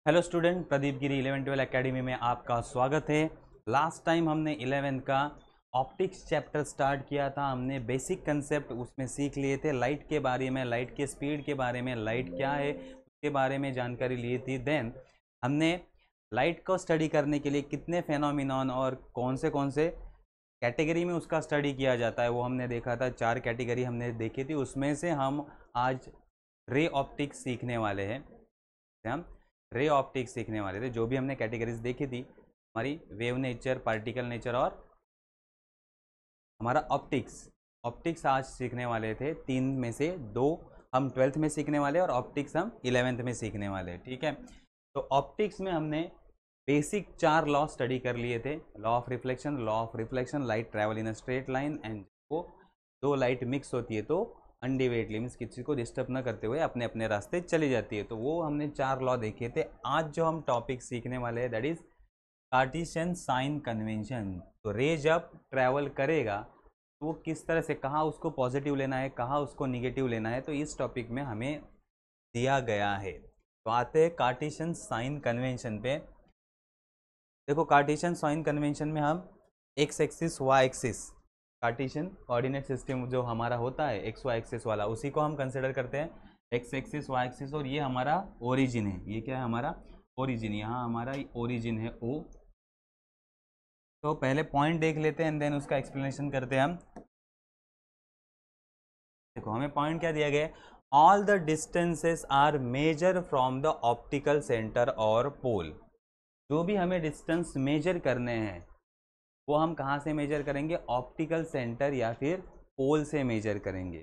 Hello student, Pradeep गिरी 11-12 academy में आपका स्वागत है। लास्ट टाइम हमने 11th का ऑप्टिक्स चैप्टर स्टार्ट किया था। हमने बेसिक कंसेप्ट उसमें सीख लिए थे, लाइट के बारे में, लाइट के स्पीड के बारे में, लाइट क्या है उसके बारे में जानकारी ली थी। देन हमने लाइट को स्टडी करने के लिए कितने फेनोमिनॉन और कौन से कैटेगरी में उसका स्टडी किया जाता है वो हमने देखा था। 4 कैटेगरी हमने देखी थी, उसमें से हम आज रे ऑप्टिक्स सीखने वाले हैं। हम रे ऑप्टिक्स सीखने वाले थे। जो भी हमने कैटेगरीज देखी थी, हमारी वेव नेचर, पार्टिकल नेचर और हमारा ऑप्टिक्स, ऑप्टिक्स आज सीखने वाले थे। 3 में से 2 हम 12th में सीखने वाले और ऑप्टिक्स हम 11th में सीखने वाले, ठीक है। तो ऑप्टिक्स में हमने बेसिक 4 लॉ स्टडी कर लिए थे। Law of reflection, light travel in a straight line, and वो 2 लाइट मिक्स होती है तो अनडिवाइडली मीन्स किसी को डिस्टर्ब ना करते हुए अपने अपने रास्ते चली जाती है। तो वो हमने 4 लॉ देखे थे। आज जो हम टॉपिक सीखने वाले हैं that is Cartesian sign convention. तो रे जब ट्रैवल करेगा तो वो किस तरह से, कहाँ उसको पॉजिटिव लेना है, कहाँ उसको निगेटिव लेना है, तो इस टॉपिक में हमें दिया गया है। तो आते हैं कार्टेशियन साइन कन्वेंशन पे। देखो, कार्टेशियन साइन कन्वेंशन में हम X axis Y axis, Cartesian coordinate system जो हमारा होता है एक्स वाई एक्सिस वाला, उसी को हम कंसिडर करते हैं एक्स एक्सिस वाई एक्सिस। और ये हमारा ओरिजिन है। ये क्या है? हमारा ओरिजिन। यहाँ हमारा ओरिजिन है ओ। तो पहले पॉइंट देख लेते हैं एंड देन उसका एक्सप्लेनेशन करते हैं हम। देखो, हमें पॉइंट क्या दिया गया है? All the distances are measure from the optical centre और पोल। जो भी हमें डिस्टेंस मेजर करने हैं वो हम कहाँ से मेजर करेंगे? ऑप्टिकल सेंटर या फिर पोल से मेजर करेंगे,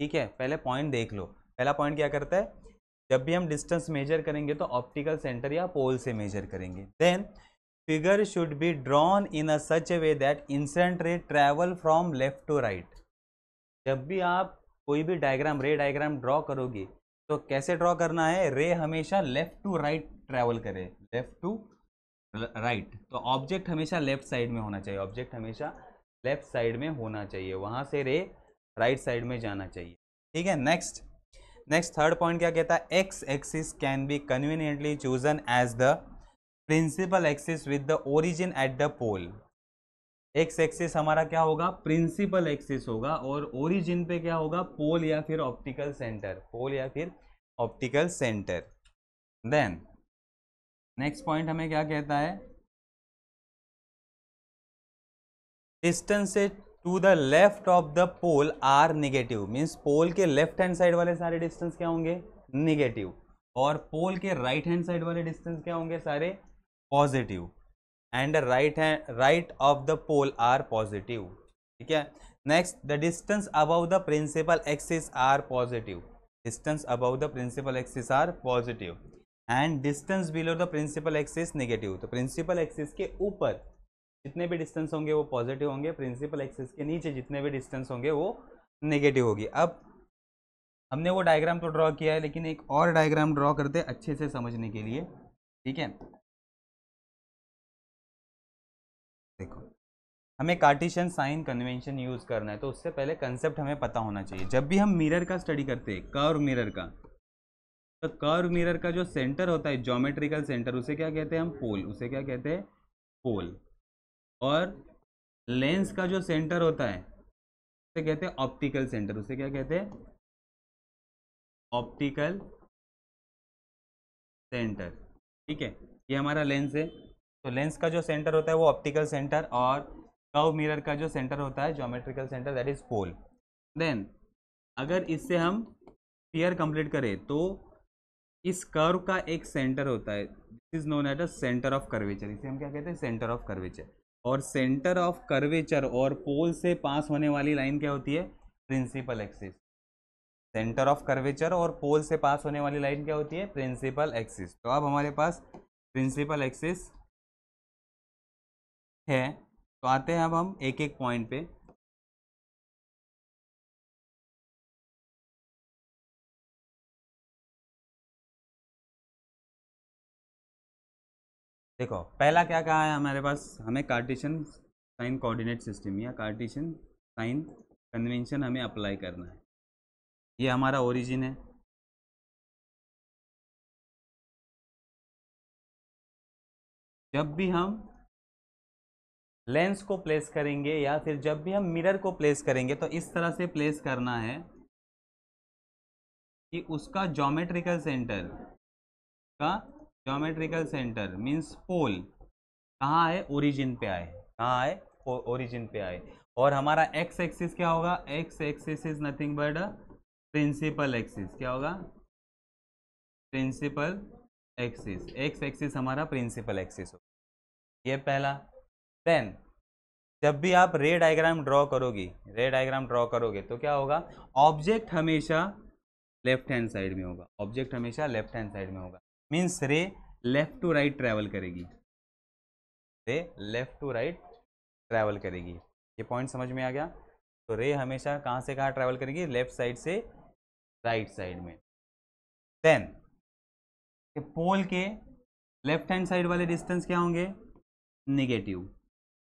ठीक है। पहले पॉइंट देख लो। पहला पॉइंट क्या करता है? जब भी हम डिस्टेंस मेजर करेंगे तो ऑप्टिकल सेंटर या पोल से मेजर करेंगे। Then figure should be drawn in a such a way that incident ray travel from left to right. जब भी आप कोई भी डायग्राम, रे डायग्राम ड्रॉ करोगे तो कैसे ड्रॉ करना है? रे हमेशा लेफ्ट टू राइट ट्रैवल करे, लेफ्ट टू राइट। तो ऑब्जेक्ट हमेशा लेफ्ट साइड में होना चाहिए, ऑब्जेक्ट हमेशा लेफ्ट साइड में होना चाहिए, वहां से रे राइट साइड में जाना चाहिए, ठीक है। नेक्स्ट थर्ड पॉइंट क्या कहता है? X axis can be conveniently chosen as the principal axis with the origin at the pole. X axis हमारा क्या होगा? प्रिंसिपल एक्सिस होगा, और ओरिजिन पे क्या होगा? पोल या फिर ऑप्टिकल सेंटर, पोल या फिर optical centre. Then next point हमें क्या कहता है? Distance to the left of the pole are negative. Means pole के लेफ्ट हैंड साइड वाले सारे डिस्टेंस क्या होंगे? निगेटिव। और पोल के राइट हैंड साइड वाले डिस्टेंस क्या होंगे? सारे positive. And right of the pole are positive, ठीक है। Next, the distance above the principal axis are positive. Distance above the principal axis are positive and distance below the principal axis negative. तो principal axis के ऊपर जितने भी distance होंगे वो positive होंगे, प्रिंसिपल एक्सिस के नीचे जितने भी डिस्टेंस होंगे वो नेगेटिव होगी। अब हमने वो डायग्राम तो ड्रॉ किया है, लेकिन एक और डायग्राम ड्रॉ करते हैं अच्छे से समझने के लिए, ठीक है। देखो, हमें कार्टेशियन साइन कन्वेंशन यूज करना है, तो उससे पहले कंसेप्ट हमें पता होना चाहिए। जब भी हम मिरर का स्टडी करते हैं, कर्व मिरर का, तो कर्व मिरर का जो सेंटर होता है, ज्योमेट्रिकल सेंटर, उसे क्या कहते हैं हम? पोल। उसे क्या कहते हैं? पोल। और लेंस का जो सेंटर होता है उसे कहते हैं ऑप्टिकल सेंटर। उसे क्या कहते हैं? ऑप्टिकल सेंटर, ठीक है। ये हमारा लेंस है, तो लेंस का जो सेंटर होता है वो ऑप्टिकल सेंटर, और कर्व मिरर का जो सेंटर होता है geometrical centre, that is pole. Then अगर इससे हम फियर कंप्लीट करें तो इस कर्व का एक सेंटर होता है, this is known as a centre of curvature. इसे हम क्या कहते हैं? Centre of curvature. और सेंटर ऑफ कर्वेचर और पोल से पास होने वाली लाइन क्या होती है? Principal axis. Centre of curvature और पोल से पास होने वाली लाइन क्या होती है? Principal axis. तो अब हमारे पास प्रिंसिपल एक्सिस है। तो आते हैं अब हम एक एक पॉइंट पे। देखो, पहला क्या कहा है हमारे पास? हमें कार्टेशियन साइन कोऑर्डिनेट सिस्टम या कार्टेशियन साइन कन्वेंशन हमें अप्लाई करना है। ये हमारा ओरिजिन है, जब भी हम लेंस को प्लेस करेंगे या फिर जब भी हम मिरर को प्लेस करेंगे तो इस तरह से प्लेस करना है कि उसका ज्योमेट्रिकल सेंटर का ज्योमेट्रिकल सेंटर मीन्स पोल कहाँ है, ओरिजिन पे आए, कहाँ है, ओरिजिन पे आए। और हमारा एक्स एक्सिस क्या होगा, X axis is nothing but principal axis, क्या होगा, प्रिंसिपल एक्सिस, एक्स एक्सिस हमारा प्रिंसिपल एक्सिस हो, ये पहला। देन जब भी आप रे डायग्राम ड्रॉ करोगी, रे डायग्राम ड्रॉ करोगे तो क्या होगा, ऑब्जेक्ट हमेशा लेफ्ट हैंड साइड में होगा, ऑब्जेक्ट हमेशा लेफ्ट हैंड साइड में होगा, मीन्स रे लेफ्ट टू राइट ट्रैवल करेगी, रे लेफ्ट टू राइट ट्रैवल करेगी। ये पॉइंट समझ में आ गया। तो रे हमेशा कहाँ से कहाँ ट्रैवल करेगी, लेफ्ट साइड से राइट साइड में। देन पोल के लेफ्ट हैंड साइड वाले डिस्टेंस क्या होंगे, निगेटिव,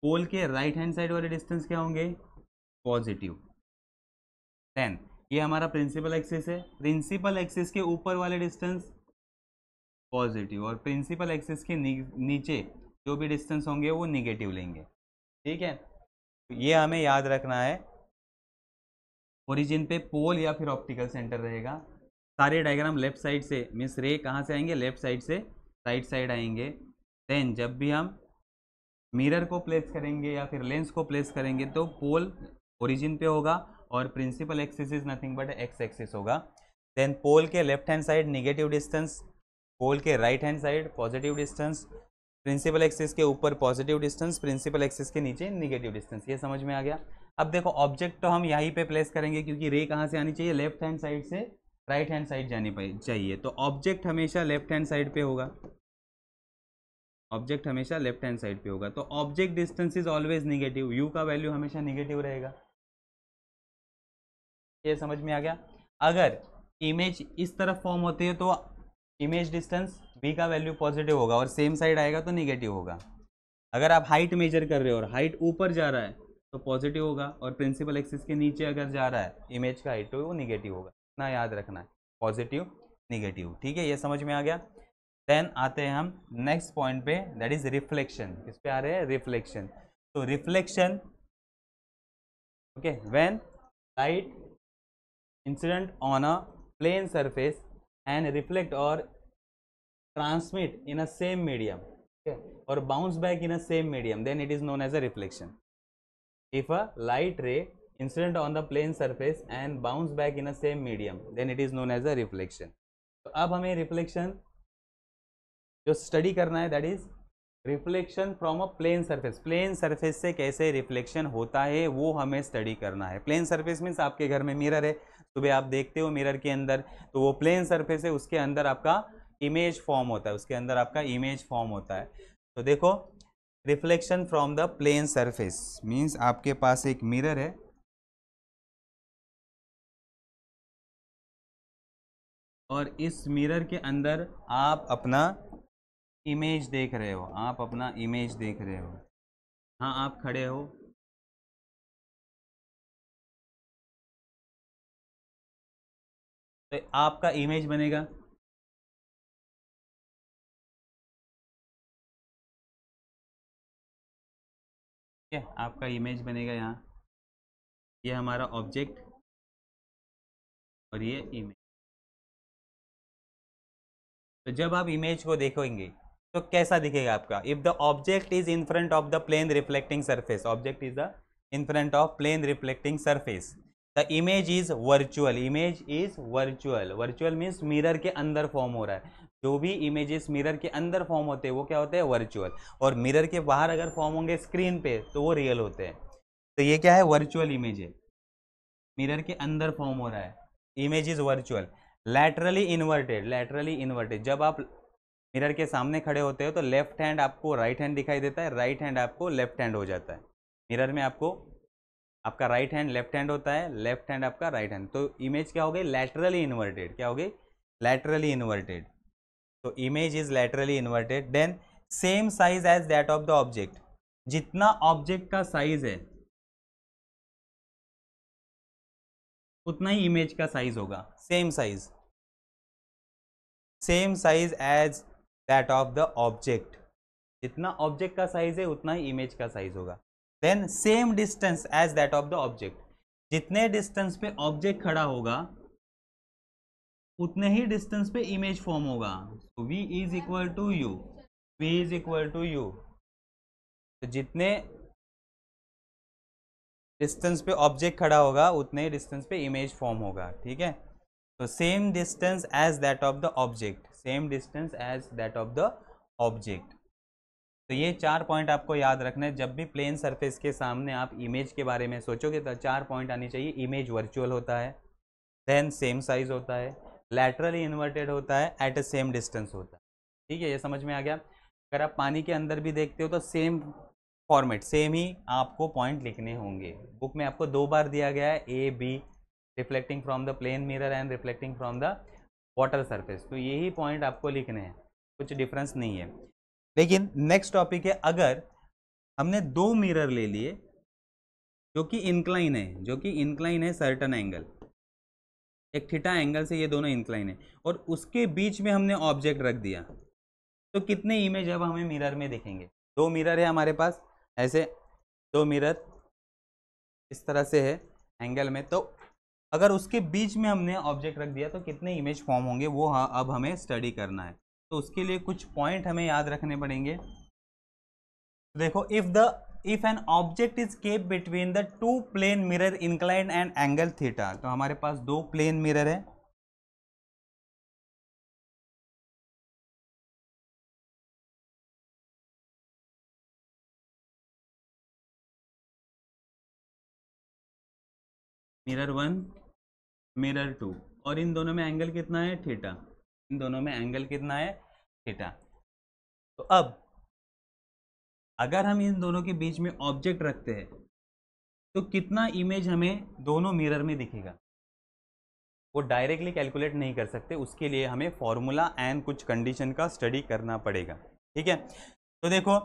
पोल के राइट हैंड साइड वाले डिस्टेंस क्या होंगे, पॉजिटिव। देन ये हमारा प्रिंसिपल एक्सिस है, प्रिंसिपल एक्सिस के ऊपर वाले डिस्टेंस पॉजिटिव और प्रिंसिपल एक्सिस के नीचे जो भी डिस्टेंस होंगे वो निगेटिव लेंगे, ठीक है। तो ये हमें याद रखना है, ओरिजिन पे पोल या फिर ऑप्टिकल सेंटर रहेगा। सारे डायग्राम लेफ्ट साइड से मीन्स रे कहाँ से आएंगे, लेफ्ट साइड से राइट साइड आएंगे। देन जब भी हम मिरर को प्लेस करेंगे या फिर लेंस को प्लेस करेंगे तो पोल ओरिजिन पे होगा और principal axis is nothing but x axis होगा। देन पोल के left hand side negative distance, pole के right hand side positive distance, principal axis के ऊपर पॉजिटिव डिस्टेंस, प्रिंसिपल एक्सिस के नीचे निगेटिव डिस्टेंस। ये समझ में आ गया। अब देखो ऑब्जेक्ट तो हम यहीं पे प्लेस करेंगे क्योंकि रे कहाँ से आनी चाहिए, लेफ्ट हैंड साइड से राइट हैंड साइड जानी चाहिए, तो ऑब्जेक्ट हमेशा लेफ्ट हैंड साइड पे होगा, ऑब्जेक्ट हमेशा लेफ्ट हैंड साइड पे होगा। तो object distance is always negative, you का वैल्यू हमेशा निगेटिव रहेगा। ये समझ में आ गया। अगर इमेज इस तरफ फॉर्म होती है तो इमेज डिस्टेंस v का वैल्यू पॉजिटिव होगा और सेम साइड आएगा तो निगेटिव होगा। अगर आप हाइट मेजर कर रहे हो और हाइट ऊपर जा रहा है तो पॉजिटिव होगा और प्रिंसिपल एक्सिस के नीचे अगर जा रहा है इमेज का हाइट तो वो निगेटिव होगा। इतना याद रखना है, पॉजिटिव निगेटिव, ठीक है। ये समझ में आ गया। देन आते हैं हम next point that, is is रिफ्लेक्शन। किस पे आ रहे हैं, रिफ्लेक्शन। तो reflection, okay, when light incident on a plane surface and reflect और transmit in a same medium, or bounce back in a same medium, then it is known as a reflection. If a light ray incident on the plane surface and bounce back in a same medium, then it is known as a reflection. तो अब हमें reflection जो study करना है that is reflection from a plane surface. Plane surface से कैसे reflection होता है वो हमें स्टडी करना है। प्लेन सरफेस मीन्स आपके घर में मिरर है, सुबह आप देखते हो मिरर के अंदर, तो वो प्लेन सरफेस है, उसके अंदर आपका इमेज फॉर्म होता है, उसके अंदर आपका इमेज फॉर्म होता है। तो देखो reflection from the plane surface means आपके पास एक मिरर है और इस मिरर के अंदर आप अपना इमेज देख रहे हो, आप अपना इमेज देख रहे हो। हाँ आप खड़े हो, तो आपका इमेज बनेगा, ठीक है, आपका इमेज बनेगा यहाँ। ये हमारा ऑब्जेक्ट और ये इमेज। तो जब आप इमेज को देखोगे तो कैसा दिखेगा आपका, if the object is in front of the plane reflecting surface, object is the in front of plane reflecting surface, the image is virtual, image is virtual, virtual means mirror के अंदर form हो रहा है। जो भी images mirror के अंदर form होते हैं वो क्या होते हैं, वर्चुअल। और मिरर के बाहर अगर फॉर्म होंगे स्क्रीन पे तो वो रियल होते हैं। तो ये क्या है, वर्चुअल इमेज है, मिरर के अंदर फॉर्म हो रहा है, image is virtual. Laterally inverted, laterally inverted, जब आप मिरर के सामने खड़े होते हो तो लेफ्ट हैंड आपको राइट हैंड दिखाई देता है, राइट हैंड आपको लेफ्ट हैंड हो जाता है। मिरर में आपको आपका राइट हैंड लेफ्ट हैंड होता है, लेफ्ट हैंड आपका राइट हैंड, तो इमेज क्या हो गई, लैटरली इन्वर्टेड, क्या हो गई, लैटरली इन्वर्टेड। तो image is laterally inverted. Then same size as that of the object, जितना ऑब्जेक्ट का साइज है उतना ही इमेज का साइज होगा, same size, same size as that of the object. जितना ऑब्जेक्ट का साइज है उतना ही इमेज का साइज होगा। Then same distance as that of the object, जितने डिस्टेंस पे ऑब्जेक्ट खड़ा होगा उतने ही डिस्टेंस पे इमेज फॉर्म होगा। तो v is equal to u, v is equal to u, तो जितने डिस्टेंस पे ऑब्जेक्ट खड़ा होगा उतने ही डिस्टेंस पे इमेज फॉर्म होगा। ठीक है, तो same distance as that of the object, same distance as that of the object. तो ये 4 पॉइंट आपको याद रखना है। जब भी प्लेन सरफेस के सामने आप इमेज के बारे में सोचोगे तो 4 पॉइंट आनी चाहिए। इमेज वर्चुअल होता है, देन सेम साइज होता है, लैटरली इन्वर्टेड होता है, एट अ सेम डिस्टेंस होता है। ठीक है, ये समझ में आ गया। अगर आप पानी के अंदर भी देखते हो तो सेम फॉर्मेट, सेम ही आपको पॉइंट लिखने होंगे। बुक में आपको 2 बार दिया गया है, A B, reflecting from the plane mirror and reflecting from the water surface, तो यही पॉइंट आपको लिखने हैं, कुछ डिफरेंस नहीं है। लेकिन नेक्स्ट टॉपिक है, अगर हमने 2 मिरर ले लिए जो कि इंक्लाइन है, जो कि इंक्लाइन है सर्टन एंगल, एक थीटा एंगल से ये दोनों इंक्लाइन है, और उसके बीच में हमने ऑब्जेक्ट रख दिया, तो कितने इमेज अब हमें मिरर में दिखेंगे? 2 मिरर है हमारे पास, ऐसे 2 मिरर इस तरह से है एंगल में, तो अगर उसके बीच में हमने ऑब्जेक्ट रख दिया तो कितने इमेज फॉर्म होंगे, वो हाँ अब हमें स्टडी करना है। तो उसके लिए कुछ पॉइंट हमें याद रखने पड़ेंगे। देखो, if an object is kept between the 2 plane mirror inclined and angle theta, तो हमारे पास 2 प्लेन मिरर है, मिरर 1, मिरर 2, और इन दोनों में एंगल कितना है? थीटा। इन दोनों में एंगल कितना है? थीटा। तो अब अगर हम इन दोनों के बीच में ऑब्जेक्ट रखते हैं तो कितना इमेज हमें दोनों मिरर में दिखेगा, वो डायरेक्टली कैलकुलेट नहीं कर सकते। उसके लिए हमें फॉर्मूला एंड कुछ कंडीशन का स्टडी करना पड़ेगा। ठीक है, तो देखो,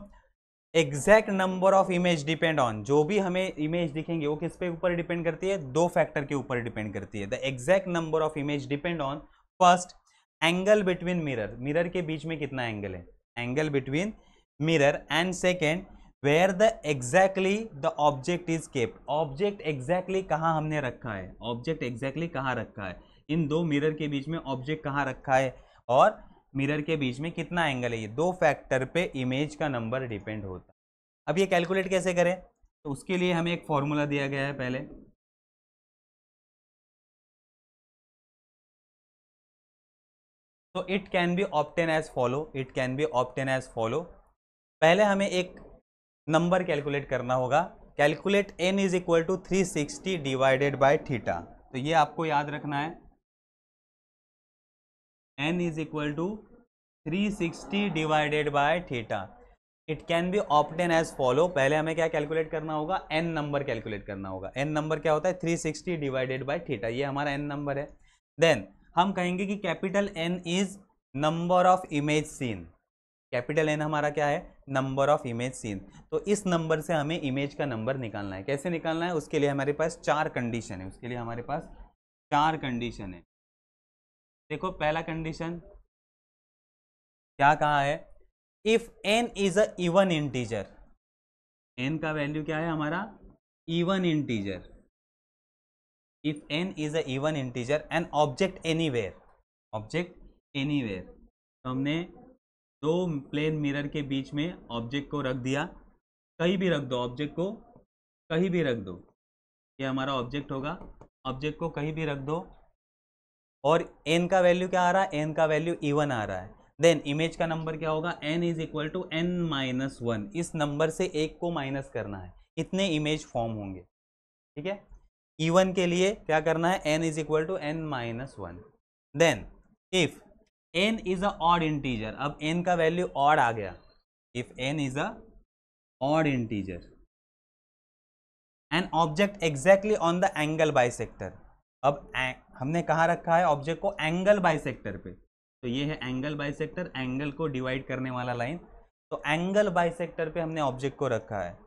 exact number of image depend on, जो भी हमें इमेज दिखेंगे वो किस पे ऊपर डिपेंड करती है? 2 फैक्टर के ऊपर डिपेंड करती है। The exact number of image depend on first angle between mirror, mirror के बीच में कितना एंगल है, angle between mirror, and second where the exactly the object is kept, object exactly कहाँ हमने रखा है, ऑब्जेक्ट एग्जैक्टली कहाँ रखा है, इन 2 मिरर के बीच में ऑब्जेक्ट कहाँ रखा है, और मिरर के बीच में कितना एंगल है, ये 2 फैक्टर पे इमेज का नंबर डिपेंड होता है। अब ये कैलकुलेट कैसे करें? तो उसके लिए हमें एक फॉर्मूला दिया गया है पहले, तो it can be obtain as follow, it can be obtain as follow. पहले हमें एक नंबर कैलकुलेट करना होगा, calculate n is equal to 360 divided by theta. तो ये आपको याद रखना है, n is equal to 360 divided by theta. It can be obtain as follow, पहले हमें क्या कैलकुलेट करना होगा? n नंबर कैलकुलेट करना होगा। n नंबर क्या होता है? 360 डिवाइडेड बाय थीटा, ये हमारा n नंबर है। देन हम कहेंगे कि capital N is number of image seen, capital N हमारा क्या है? Number of image seen. तो इस नंबर से हमें इमेज का नंबर निकालना है। कैसे निकालना है? उसके लिए हमारे पास 4 कंडीशन है, उसके लिए हमारे पास 4 कंडीशन है। देखो, पहला कंडीशन क्या कहा है? If n is a even integer, n का वैल्यू क्या है हमारा? Even integer. If n is a even integer and object anywhere, object anywhere, तो हमने 2 प्लेन मिरर के बीच में ऑब्जेक्ट को रख दिया, कहीं भी रख दो ऑब्जेक्ट को, कहीं भी रख दो, ये हमारा ऑब्जेक्ट होगा, ऑब्जेक्ट को कहीं भी रख दो, और n का वैल्यू क्या आ रहा है? n का वैल्यू इवन आ रहा है। देन इमेज का नंबर क्या होगा? n is equal to n minus 1, इस नंबर से एक को माइनस करना है, इतने इमेज फॉर्म होंगे। ठीक है, इवन के लिए क्या करना है? n is equal to n minus 1। Then if n is a odd integer, अब n का वैल्यू ऑड आ गया, if n is a odd integer an object exactly on the angle bisector, अब हमने कहाँ रखा है ऑब्जेक्ट को? एंगल बाइसेक्टर पे, तो ये है एंगल बाइसेक्टर, एंगल को डिवाइड करने वाला लाइन, तो एंगल बाइसेक्टर पे हमने ऑब्जेक्ट को रखा है।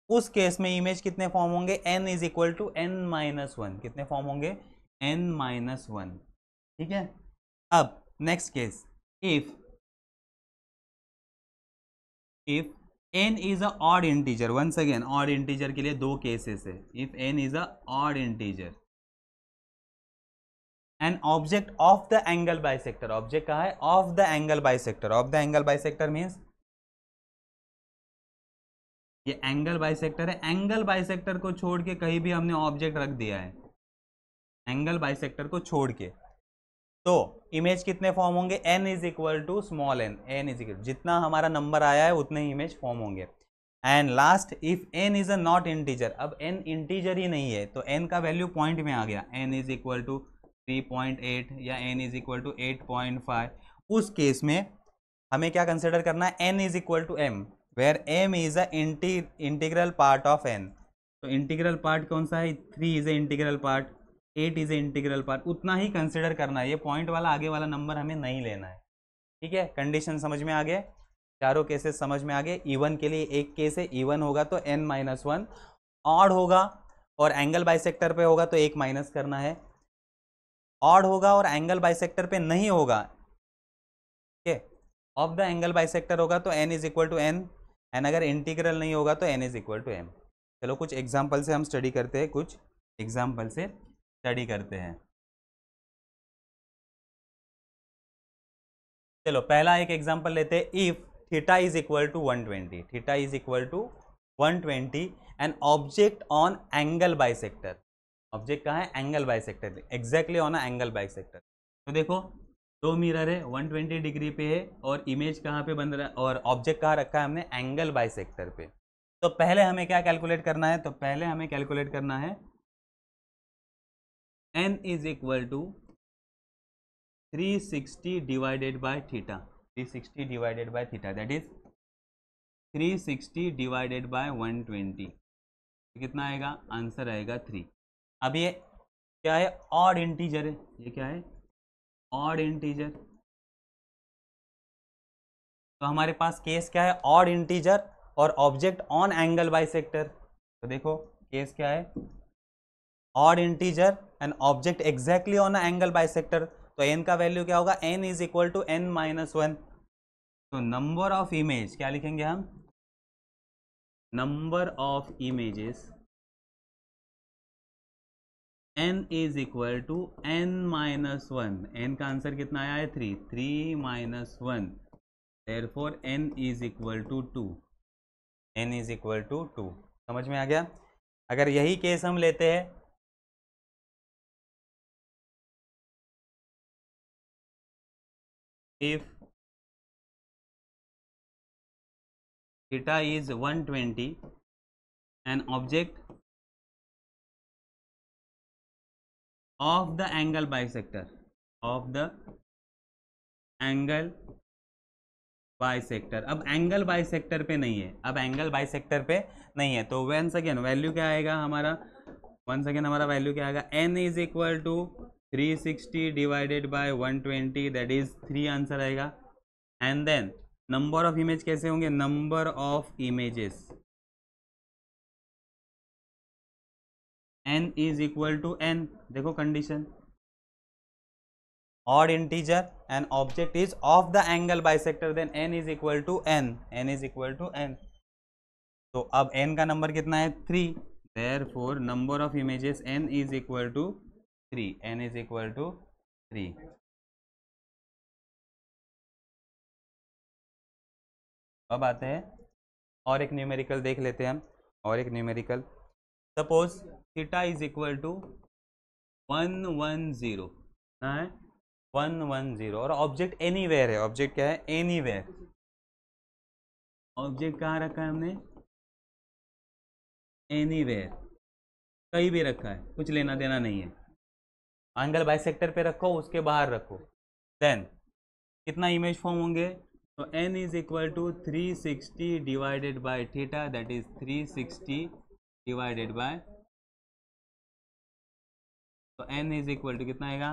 उस केस में इमेज कितने फॉर्म होंगे? n is equal to n minus 1, कितने फॉर्म होंगे? n minus 1। ठीक है, अब next case, if if n is a odd integer, once again odd integer के लिए दो केसेस है, if n is a odd integer an object of the angle bisector, object कहा है ऑफ द एंगल बाइसेक्टर, ऑफ the angle बाइसेक्टर मीन्स ये एंगल बाइसेक्टर है, एंगल बाइसेक्टर को छोड़ के कहीं भी हमने ऑब्जेक्ट रख दिया है, एंगल बाइसेक्टर को छोड़ के, तो इमेज कितने फॉर्म होंगे, n is equal to small n, n is equal जितना हमारा नंबर आया है उतने ही इमेज फॉर्म होंगे। And last if n is a not integer, अब n इंटीजर ही नहीं है तो n का वैल्यू पॉइंट में आ गया, n इज इक्वल टू 3.8 या n इज इक्वल टू 8.5, उस केस में हमें क्या कंसिडर करना है, n is equal to m, where m is a integral part of n, तो इंटीग्रल पार्ट कौन सा है, 3 is a integral part, 8 is a integral part, उतना ही कंसिडर करना है, ये पॉइंट वाला आगे वाला नंबर हमें नहीं लेना है। ठीक है, कंडीशन समझ में आ गए, चारों केसेस समझ में आ गए। इवन के लिए एक केस है, इवन होगा तो n-1, ऑड होगा और एंगल बाइसेक्टर पे होगा तो एक माइनस करना है, ऑड होगा और एंगल बाइसेक्टर पे नहीं होगा, ठीक है, ऑफ द एंगल बाइसेक्टर होगा तो n is equal to n, and अगर इंटीग्रल नहीं होगा तो n is equal to m। चलो कुछ एग्जाम्पल से हम स्टडी करते हैं, कुछ एग्जाम्पल से स्टडी करते हैं। चलो पहला एक एग्जांपल लेते हैं, if theta is equal to 120, theta is equal to 120 and object on angle bisector, object कहाँ है, angle bisector, exactly on angle bisector. तो देखो दो मिरर है, 120 डिग्री पे है और इमेज कहाँ पे बन रहा है और ऑब्जेक्ट कहाँ रखा है हमने, एंगल बाइसेक्टर पे। तो पहले हमें क्या कैलकुलेट करना है, तो पहले हमें कैलकुलेट करना है n is equal to 360 divided by theta, 360 divided by theta that is 360 divided by 120, कितना आएगा, आंसर आएगा 3। अब ये क्या है, ऑड इंटीजर है, ये क्या है, ऑड इंटीजर, तो हमारे पास केस क्या है, ऑड इंटीजर और ऑब्जेक्ट ऑन एंगल बाइसेक्टर। तो देखो केस क्या है, odd integer and object exactly on angle bisector, तो n का वैल्यू क्या होगा, n is equal to n-1, तो नंबर ऑफ इमेज क्या लिखेंगे हम, number of images n is equal to n-1, n का आंसर कितना आया है 3, 3-1, therefore n is equal to 2, n is equal to 2। समझ में आ गया। अगर यही केस हम लेते हैं, if theta is 120 an object of the angle bisector, of the angle bisector, अब एंगल बाइसेक्टर पे नहीं है, अब एंगल बाइसेक्टर पे नहीं है, तो वंस अगेन वैल्यू क्या आएगा हमारा, वंस अगेन हमारा वैल्यू क्या आएगा, n is equal to 360 divided by 120 that is 3 answer आएगा। And then number of image कैसे होंगे, number of images n is equal to n, देखो condition, odd integer and object is of the angle bisector, then n is equal to n, n is equal to n, तो अब n का number कितना है 3, therefore number of images n is equal to 3, n is equal to 3। अब आते हैं और एक न्यूमेरिकल देख लेते हैं हम, और एक numerical, suppose theta is equal to 110 है, 110 और ऑब्जेक्ट एनीवेयर है, ऑब्जेक्ट क्या है, एनीवेयर, ऑब्जेक्ट कहाँ रखा है हमने, एनीवेयर, कहीं भी रखा है, कुछ लेना देना नहीं है, एंगल बाइसेक्टर पे रखो उसके बाहर रखो, देन कितना इमेज फॉर्म होंगे, तो n is equal to 360 divided by theta that is 360 divided by, तो n इज इक्वल टू कितना आएगा,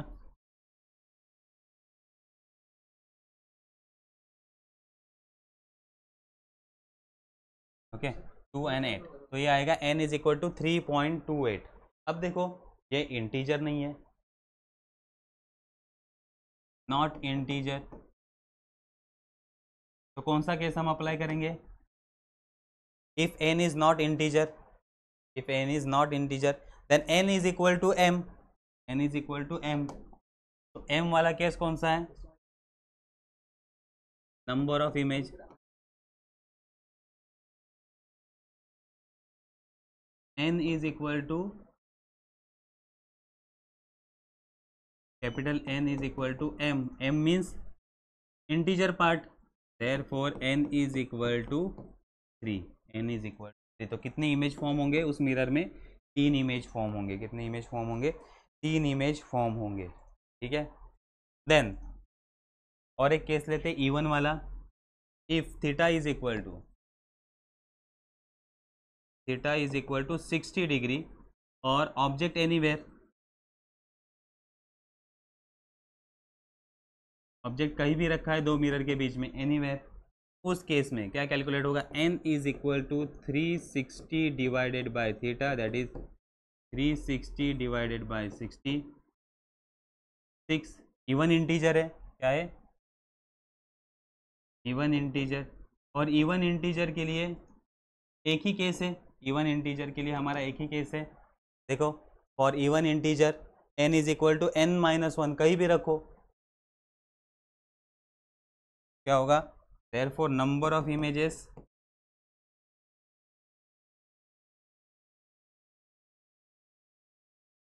ओके 2 and 8, तो ये आएगा n इज इक्वल टू 3.28। अब देखो ये इंटीजर नहीं है, नॉट इंटीजर, तो कौन सा केस हम अप्लाई करेंगे, if n is not integer, if n is not integer then n is equal to m, n is equal to m। तो m वाला केस कौन सा है? Number of image, n is equal to capital N is equal to m, m means integer part, therefore n is equal to 3, n is equal to 3। तो कितने image form होंगे उस mirror में? 3 image form होंगे। कितने image form होंगे? 3 image form होंगे, ठीक है। देन और एक केस लेते इवन वाला, if theta is equal to 60 degree और ऑब्जेक्ट एनीवेयर, ऑब्जेक्ट कहीं भी रखा है दो मिरर के बीच में, एनीवेयर, उस केस में क्या कैलकुलेट होगा? n is equal to 360 divided by theta, that is 360 divided by 60। 6 even integer है, क्या है? Even integer. और इवन इंटीजर के लिए एक ही केस है, इवन इंटीजर के लिए हमारा एक ही केस है। देखो for even integer n is equal to n-1, कहीं भी रखो, क्या होगा? Therefore number of images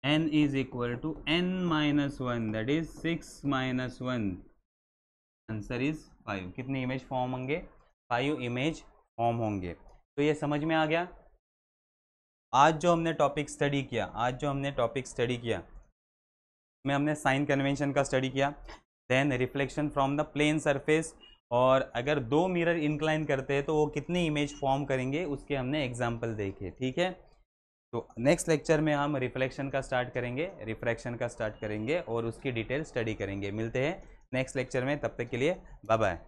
n is equal to n-1, that is 6 minus 1, answer is 5। कितने इमेज फॉर्म होंगे? 5 इमेज फॉर्म होंगे। तो ये समझ में आ गया। आज जो हमने टॉपिक स्टडी किया में हमने साइन कन्वेंशन का स्टडी किया, then reflection from the plane surface, और अगर दो मिरर इंक्लाइन करते हैं तो वो कितनी इमेज फॉर्म करेंगे उसके हमने एग्जाम्पल देखे, ठीक है। तो नेक्स्ट लेक्चर में हम रिफ्लेक्शन का स्टार्ट करेंगे, रिफ्रैक्शन का स्टार्ट करेंगे और उसकी डिटेल स्टडी करेंगे। मिलते हैं नेक्स्ट लेक्चर में, तब तक के लिए बाय बाय।